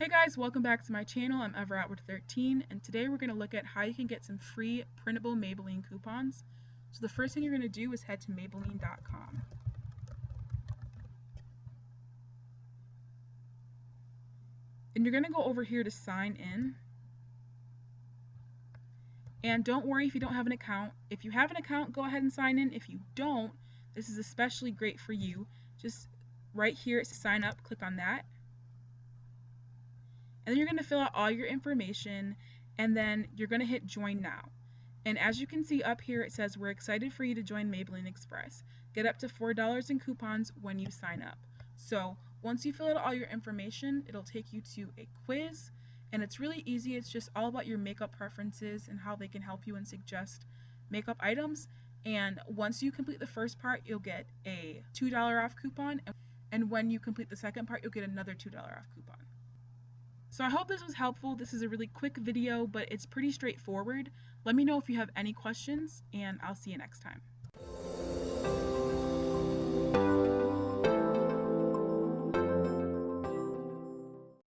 Hey guys, welcome back to my channel. I'm EverOutward13 and today we're going to look at how you can get some free printable Maybelline coupons. So the first thing you're going to do is head to Maybelline.com. And you're going to go over here to sign in. And don't worry if you don't have an account. If you have an account, go ahead and sign in. If you don't, this is especially great for you. Just right here it says sign up, click on that. And then you're going to fill out all your information and then you're going to hit join now. And as you can see up here it says we're excited for you to join Maybelline Express. Get up to $4 in coupons when you sign up. So once you fill out all your information, it'll take you to a quiz and it's really easy. It's just all about your makeup preferences and how they can help you and suggest makeup items. And once you complete the first part, you'll get a $2 off coupon, and when you complete the second part, you'll get another $2 off coupon. So I hope this was helpful. This is a really quick video, but it's pretty straightforward. Let me know if you have any questions, and I'll see you next time.